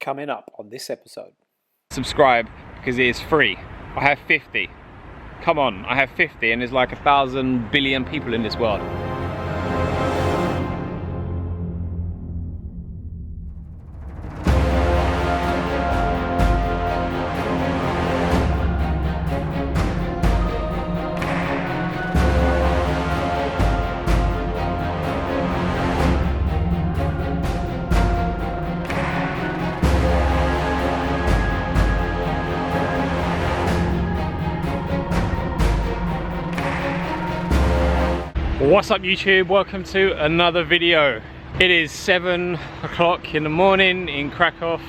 coming up on this episode. Subscribe because it is free. I have 50. Come on, I have 50 and there's like 1,000 billion people in this world. What's up YouTube? Welcome to another video. It is 7 o'clock in the morning in Krakow.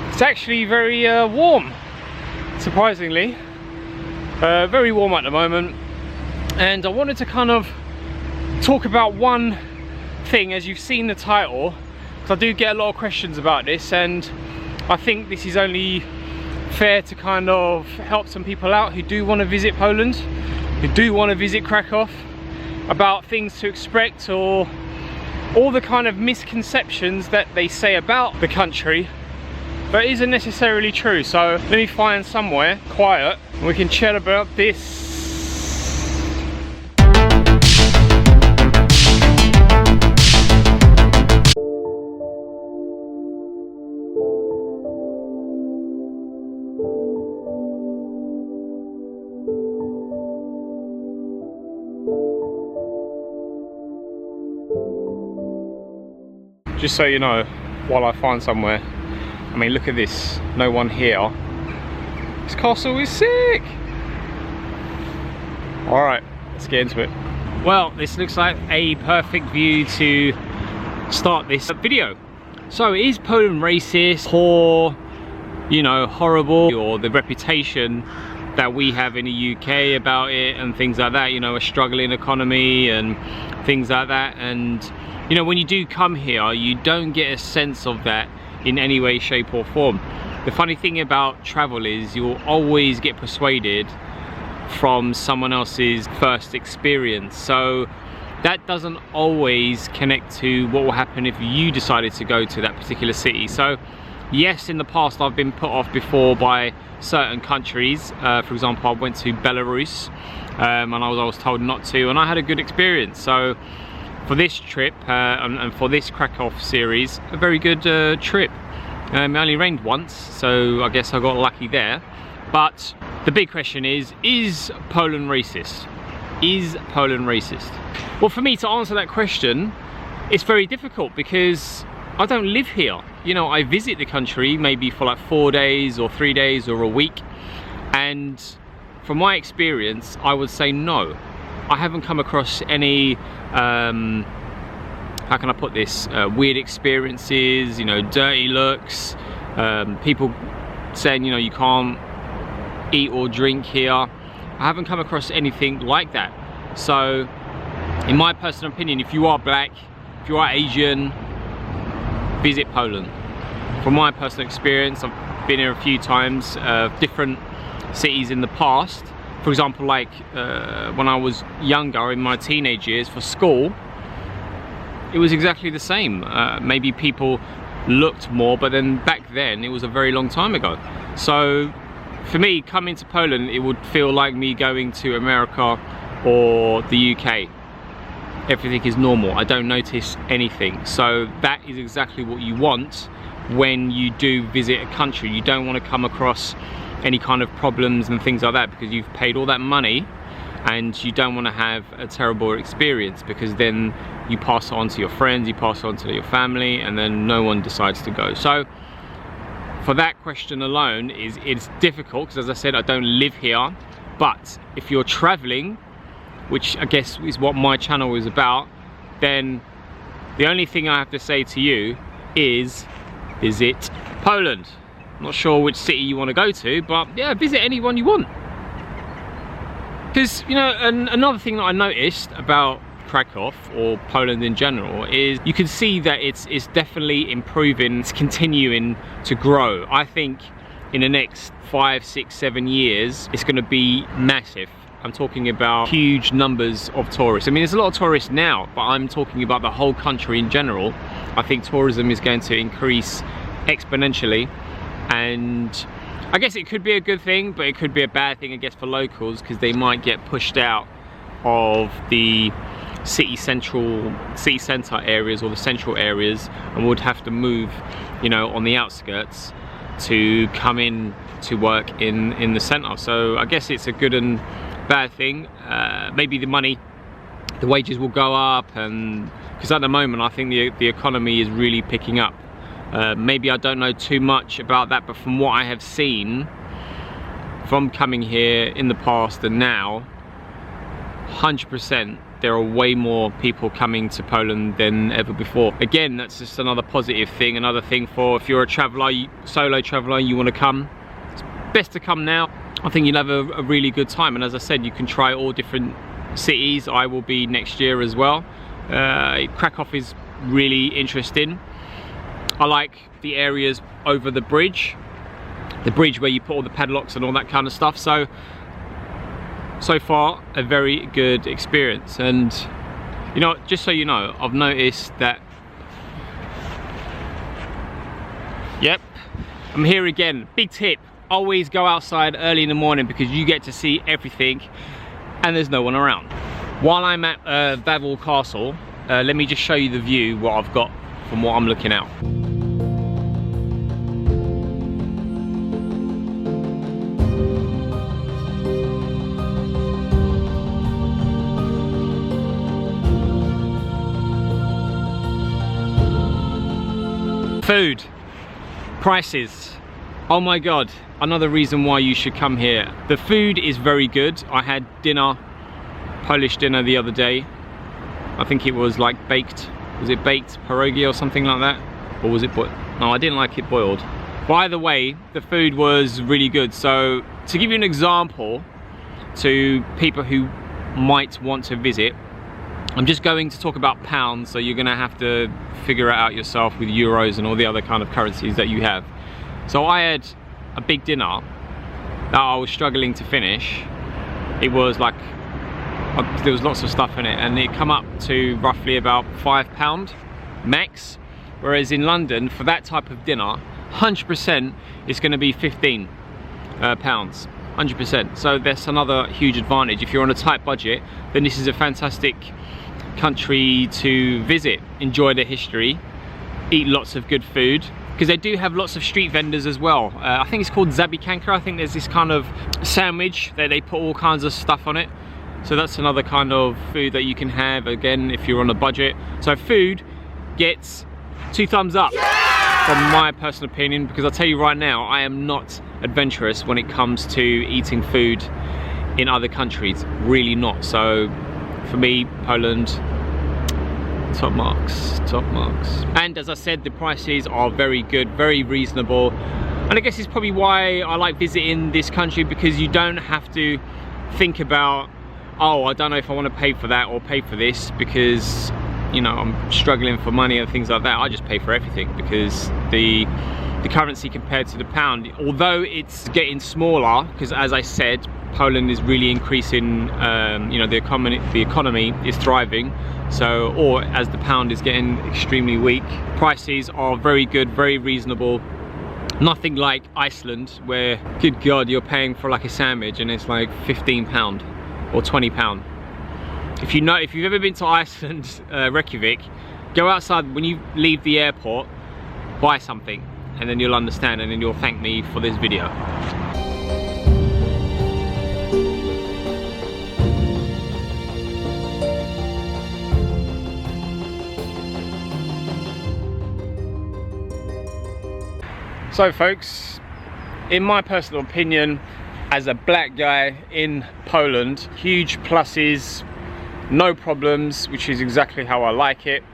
It's actually very warm, surprisingly. Very warm at the moment. And I wanted to kind of talk about one thing, as you've seen the title, because I do get a lot of questions about this, and I think this is only fair to kind of help some people out who do want to visit Poland, who do want to visit Krakow, about things to expect or all the kind of misconceptions that they say about the country but isn't necessarily true. So let me find somewhere quiet and we can chat about this. Just so you know, while I find somewhere, I mean, look at this, no one here. This castle is sick! Alright, let's get into it. Well, this looks like a perfect view to start this video. So, is Poland racist, poor, you know, horrible, or the reputation that we have in the UK about it and things like that, you know, a struggling economy and things like that? And you know, when you do come here, you don't get a sense of that in any way, shape or form. The funny thing about travel is you'll always get persuaded from someone else's first experience. So that doesn't always connect to what will happen if you decided to go to that particular city. So yes, in the past I've been put off before by certain countries. For example, I went to Belarus and I was told not to, and I had a good experience. So for this trip and for this Krakow series, a very good trip. It only rained once, so I guess I got lucky there. But the big question is Poland racist? Is Poland racist? Well, for me to answer that question, it's very difficult because I don't live here. You know, I visit the country maybe for like 4 days or 3 days or a week, and from my experience, I would say no. I haven't come across any, how can I put this, weird experiences, you know, dirty looks, people saying, you know, you can't eat or drink here. I haven't come across anything like that. So, in my personal opinion, if you are black, if you are Asian, visit Poland. From my personal experience, I've been here a few times, different cities in the past. For example, like when I was younger, in my teenage years for school, it was exactly the same. Maybe people looked more, but then back then it was a very long time ago. So for me, coming to Poland, it would feel like me going to America or the UK. Everything is normal. I don't notice anything. So that is exactly what you want when you do visit a country. You don't want to come across any kind of problems and things like that, because you've paid all that money and you don't want to have a terrible experience, because then you pass it on to your friends, you pass it on to your family, and then no one decides to go. So for that question alone, it's difficult, because as I said, I don't live here. But if you're traveling, which I guess is what my channel is about, then the only thing I have to say to you is visit Poland. I'm not sure which city you want to go to, but yeah, visit anyone you want. Because, you know, another thing that I noticed about Krakow, or Poland in general, is you can see that it's definitely improving, it's continuing to grow. I think in the next 5, 6, 7 years, it's going to be massive. I'm talking about huge numbers of tourists. I mean, there's a lot of tourists now, but I'm talking about the whole country in general. I think tourism is going to increase exponentially. And I guess it could be a good thing, but it could be a bad thing, I guess, for locals, because they might get pushed out of the city centre areas or the central areas, and would have to move, you know, on the outskirts to come in to work in the centre. So I guess it's a good and bad thing. Maybe the wages will go up, and because at the moment I think the economy is really picking up. Maybe I don't know too much about that, but from what I have seen from coming here in the past and now, 100% there are way more people coming to Poland than ever before. Again, that's just another positive thing, another thing for if you're a traveller, solo traveller, you want to come, it's best to come now. I think you'll have a really good time, and as I said, you can try all different cities. I will be next year as well. Krakow is really interesting. I like the areas over the bridge where you put all the padlocks and all that kind of stuff. So far, a very good experience. And you know, just so you know, I've noticed that, yep, I'm here again. Big tip, always go outside early in the morning, because you get to see everything and there's no one around. While I'm at Vavel Castle, let me just show you the view, what I've got from what I'm looking out. Food, prices, oh my god, another reason why you should come here. The food is very good. I had dinner, Polish dinner the other day. I think it was like baked, was it baked pierogi or something like that? Or was it boiled? No, I didn't like it boiled. By the way, the food was really good. So to give you an example to people who might want to visit, I'm just going to talk about pounds, so you're gonna have to figure it out yourself with euros and all the other kind of currencies that you have. So I had a big dinner that I was struggling to finish. It was like, there was lots of stuff in it, and it come up to roughly about £5 max. Whereas in London, for that type of dinner, 100% it's gonna be 15 pounds. 100%. So that's another huge advantage. If you're on a tight budget, then this is a fantastic country to visit. Enjoy the history, eat lots of good food, because they do have lots of street vendors as well. I think it's called zabikanka. I think there's this kind of sandwich that they put all kinds of stuff on it. So that's another kind of food that you can have, again, if you're on a budget. So food gets 2 thumbs up from my personal opinion, because I'll tell you right now, I am not adventurous when it comes to eating food in other countries, really not. So for me, Poland, top marks, top marks. And as I said, the prices are very good, very reasonable, and I guess it's probably why I like visiting this country, because you don't have to think about, oh, I don't know if I want to pay for that or pay for this, because, you know, I'm struggling for money and things like that. I just pay for everything, because the currency compared to the pound, although it's getting smaller, because as I said, Poland is really increasing, you know, the economy is thriving. So, or as the pound is getting extremely weak, prices are very good, very reasonable. Nothing like Iceland, where, good God, you're paying for like a sandwich and it's like £15 or £20. If you've ever been to Iceland, Reykjavik, go outside when you leave the airport, buy something, and then you'll understand, and then you'll thank me for this video. So folks, in my personal opinion, as a black guy in Poland, huge pluses, no problems, which is exactly how I like it.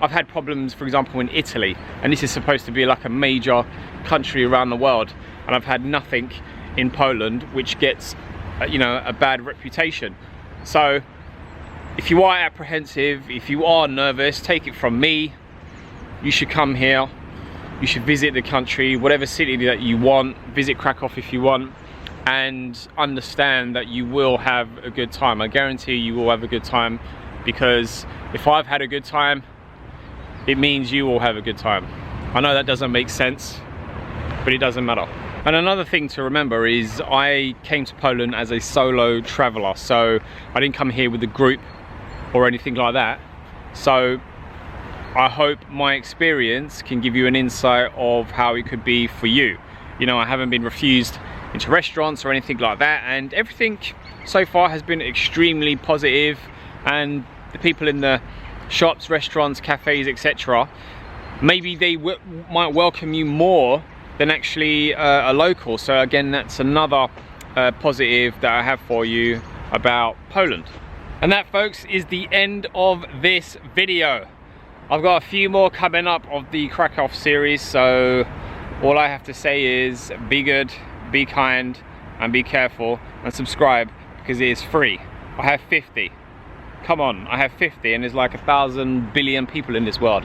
I've had problems, for example, in Italy, and this is supposed to be like a major country around the world, and I've had nothing in Poland, which gets, you know, a bad reputation. So if you are apprehensive, if you are nervous, take it from me, you should come here. You should visit the country, whatever city that you want, visit Krakow if you want, and understand that you will have a good time. I guarantee you will have a good time, because if I've had a good time, it means you will have a good time. I know that doesn't make sense, but it doesn't matter. And another thing to remember is I came to Poland as a solo traveler, so I didn't come here with a group or anything like that. So I hope my experience can give you an insight of how it could be for you. You know, I haven't been refused into restaurants or anything like that, and everything so far has been extremely positive, and the people in the shops, restaurants, cafes, etc., maybe they might welcome you more than actually a local. So again, that's another positive that I have for you about Poland. And that, folks, is the end of this video. I've got a few more coming up of the Krakow series, so all I have to say is be good, be kind, and be careful, and subscribe, because it is free. I have 50. Come on, I have 50, and there's like 1,000 billion people in this world.